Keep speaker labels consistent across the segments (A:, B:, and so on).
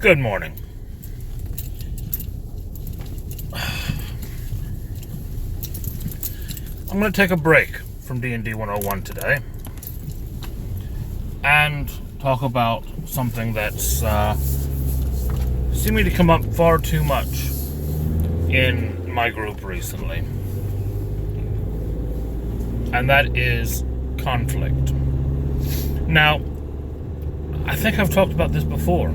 A: Good morning. I'm going to take a break from D&D 101 today and talk about something that's seeming to come up far too much in my group recently, and that is conflict. Now, I think I've talked about this before,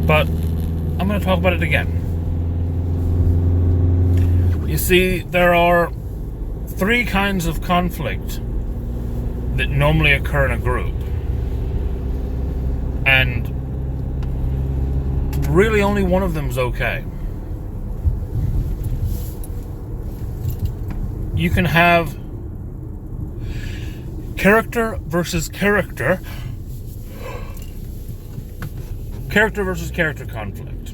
A: but I'm going to talk about it again. You see, there are three kinds of conflict that normally occur in a group, and really only one of them is okay. You can have character versus character versus character conflict.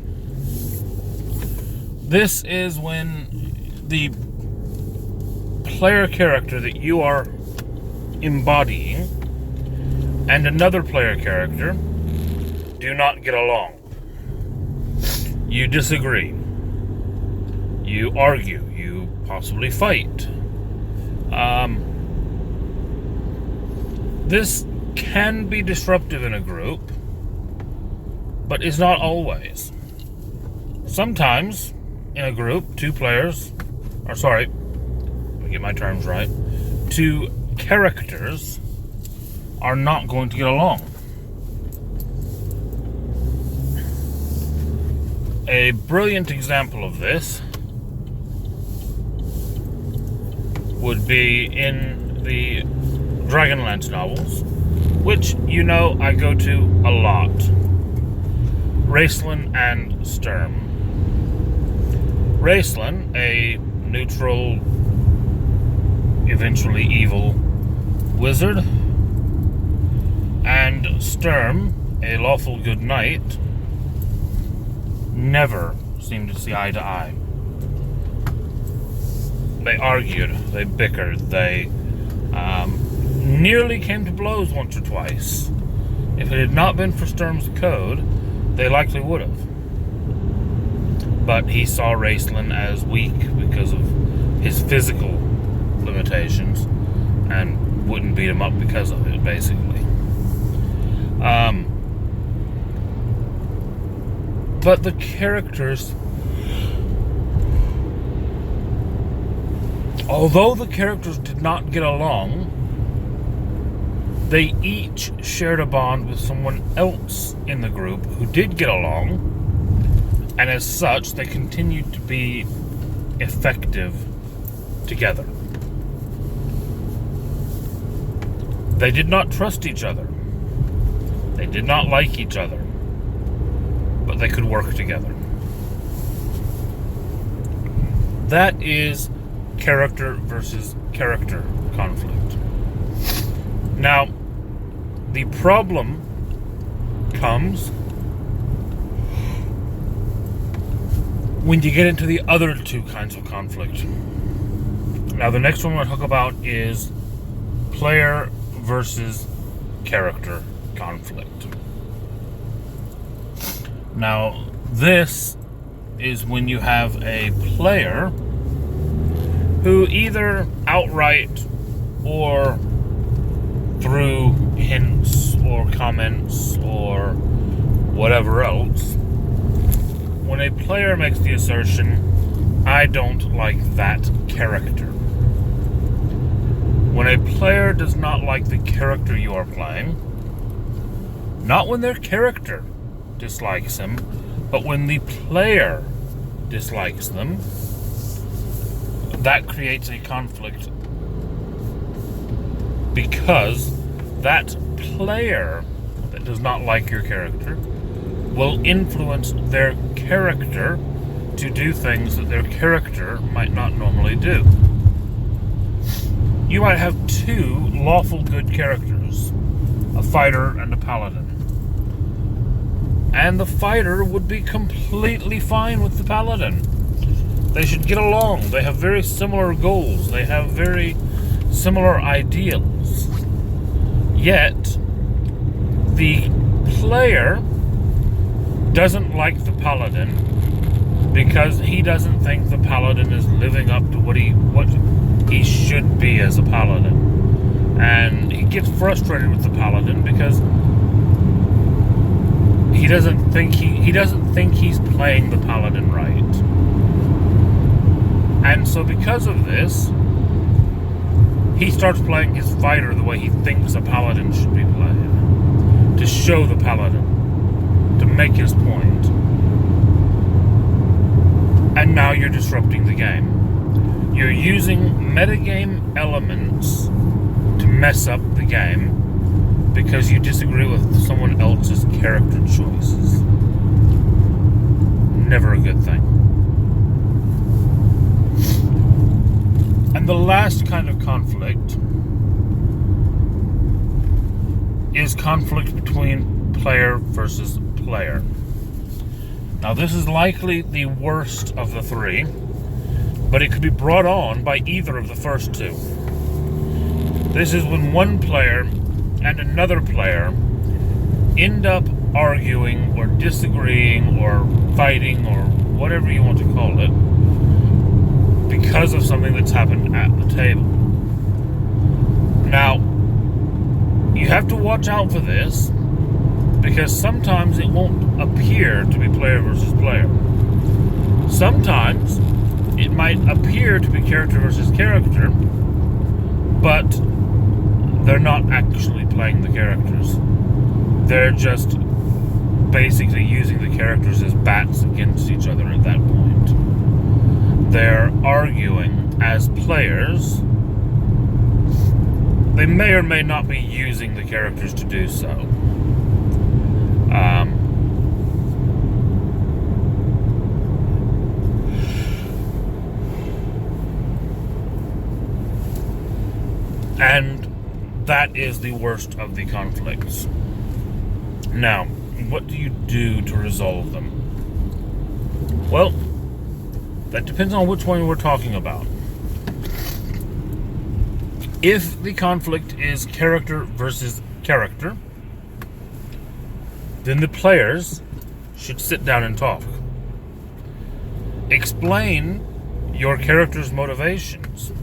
A: This is when the player character that you are embodying and another player character do not get along. You disagree. You argue. You possibly fight. This can be disruptive in a group, but is not always. Sometimes in a group, two characters are not going to get along. A brilliant example of this would be in the Dragonlance novels, which I go to a lot. Raistlin and Sturm. Raistlin, a neutral, eventually evil wizard, and Sturm, a lawful good knight, never seemed to see eye to eye. They argued, they bickered, they nearly came to blows once or twice. If it had not been for Sturm's code, they likely would have. But he saw Raistlin as weak because of his physical limitations and wouldn't beat him up because of it, basically. But the characters, although the characters did not get along, they each shared a bond with someone else in the group who did get along, and as such, they continued to be effective together. They did not trust each other. They did not like each other, but they could work together. That is character versus character conflict. Now, the problem comes when you get into the other two kinds of conflict. Now, the next one we're going to talk about is player versus character conflict. Now, this is when you have a player who either outright or through hints or comments or whatever else, when a player makes the assertion, "I don't like that character." When a player does not like the character you are playing, not when their character dislikes him, but when the player dislikes them, that creates a conflict, because that player that does not like your character will influence their character to do things that their character might not normally do. You might have two lawful good characters, a fighter and a paladin. And the fighter would be completely fine with the paladin. They should get along. They have very similar goals. They have very similar ideals. Yet, the player doesn't like the Paladin because he doesn't think the Paladin is living up to what he should be as a Paladin. And he gets frustrated with the Paladin because he doesn't think he's playing the Paladin right. And so because of this, he starts playing his fighter the way he thinks a Paladin should be played. To show the Paladin. To make his point. And now you're disrupting the game. You're using metagame elements to mess up the game because you disagree with someone else's character choices. Never a good thing. And the last kind of conflict is conflict between player versus player. Now, this is likely the worst of the three, but it could be brought on by either of the first two. This is when one player and another player end up arguing or disagreeing or fighting or whatever you want to call it because of something that's happened at the table. Now, you have to watch out for this because sometimes it won't appear to be player versus player. Sometimes it might appear to be character versus character, but they're not actually playing the characters. They're just basically using the characters as bats against each other at that point. They're arguing as players. They may or may not be using the characters to do so. And that is the worst of the conflicts. Now, what do you do to resolve them? Well, that depends on which one we're talking about. If the conflict is character versus character, then the players should sit down and talk. Explain your character's motivations.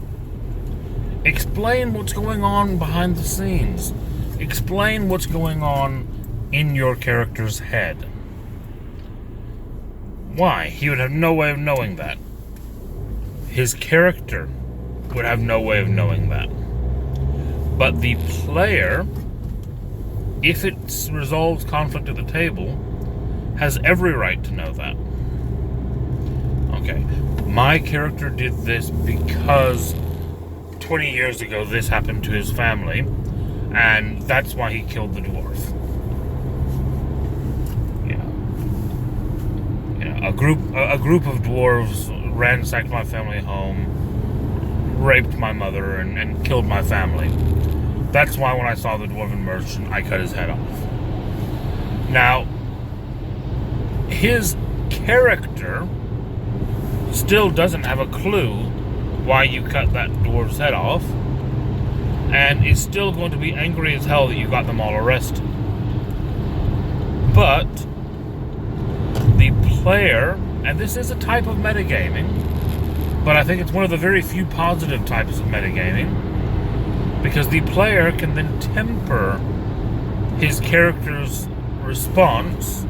A: Explain what's going on behind the scenes. Explain what's going on in your character's head. Why? He would have no way of knowing that. His character would have no way of knowing that. But the player, if it resolves conflict at the table, has every right to know that. Okay, my character did this because 20 years ago this happened to his family, and that's why he killed the dwarf. A group of dwarves ransacked my family home, raped my mother, and killed my family. That's why when I saw the dwarven merchant, I cut his head off. Now, his character still doesn't have a clue why you cut that dwarf's head off, and is still going to be angry as hell that you got them all arrested. But the player, and this is a type of metagaming, but I think it's one of the very few positive types of metagaming, because the player can then temper his character's response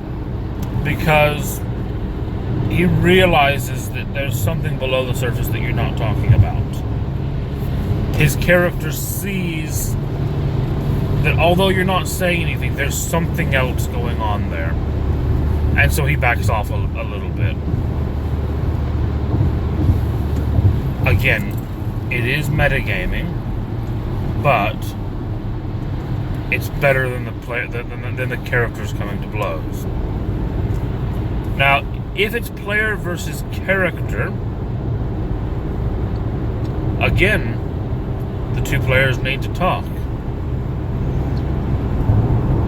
A: because he realizes that there's something below the surface that you're not talking about. His character sees that although you're not saying anything, there's something else going on there. And so he backs off a little bit. Again, it is metagaming, but it's better than the characters coming to blows. Now, if it's player versus character, again, the two players need to talk.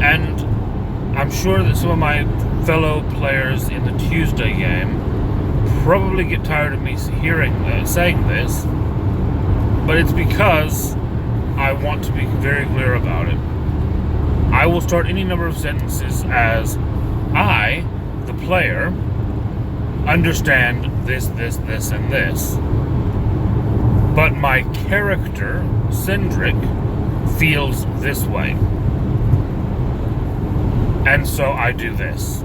A: And I'm sure that some of my fellow players in the Tuesday game probably get tired of me saying this, but it's because I want to be very clear about it. I will start any number of sentences as I, the player, understand this, and this. But my character, Cindric, feels this way. And so I do this.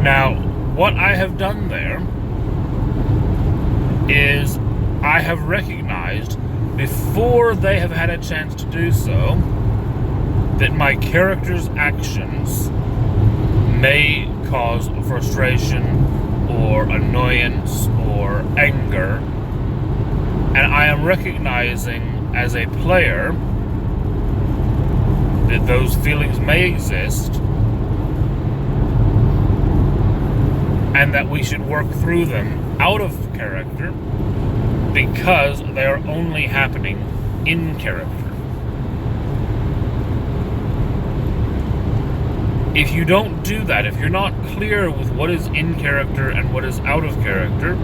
A: Now, what I have done there is I have recognized, before they have had a chance to do so, that my character's actions may cause frustration or annoyance or anger, and I am recognizing as a player that those feelings may exist and that we should work through them out of character because they are only happening in character. If you don't do that, if you're not clear with what is in character and what is out of character,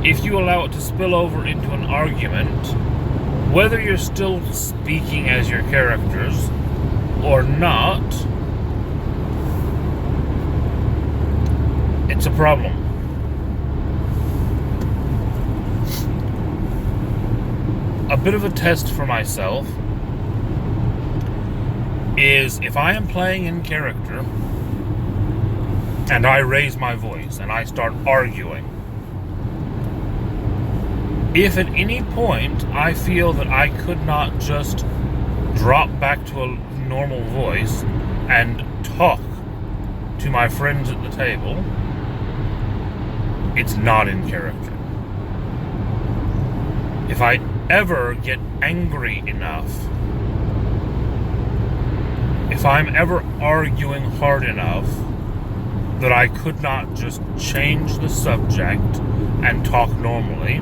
A: if you allow it to spill over into an argument, whether you're still speaking as your characters or not, it's a problem. A bit of a test for myself is if I am playing in character and I raise my voice and I start arguing, if at any point I feel that I could not just drop back to a normal voice and talk to my friends at the table, it's not in character. If I ever get angry enough, if I'm ever arguing hard enough that I could not just change the subject and talk normally,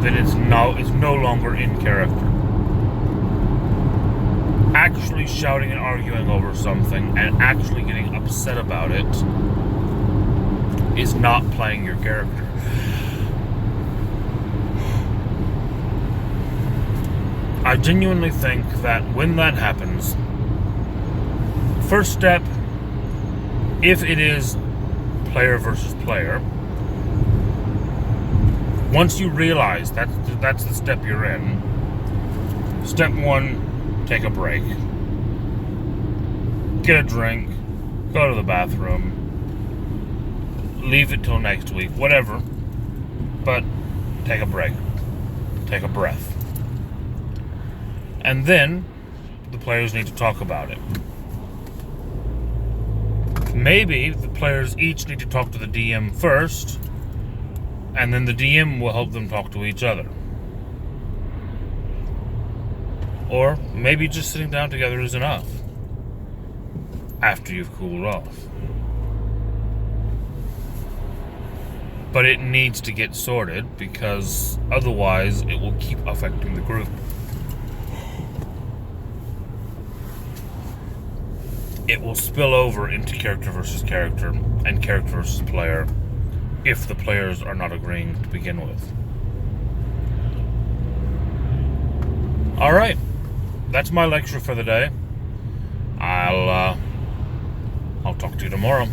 A: then it's no longer in character. Actually shouting and arguing over something and actually getting upset about it is not playing your character. I genuinely think that when that happens, first step, if it is player versus player, once you realize that's the step you're in, step one, take a break. Get a drink, go to the bathroom, leave it till next week, whatever, but take a break, take a breath. And then the players need to talk about it. Maybe the players each need to talk to the DM first, and then the DM will help them talk to each other. Or maybe just sitting down together is enough after you've cooled off. But it needs to get sorted because otherwise it will keep affecting the group. It will spill over into character versus character and character versus player if the players are not agreeing to begin with. Alright, that's my lecture for the day. I'll talk to you tomorrow.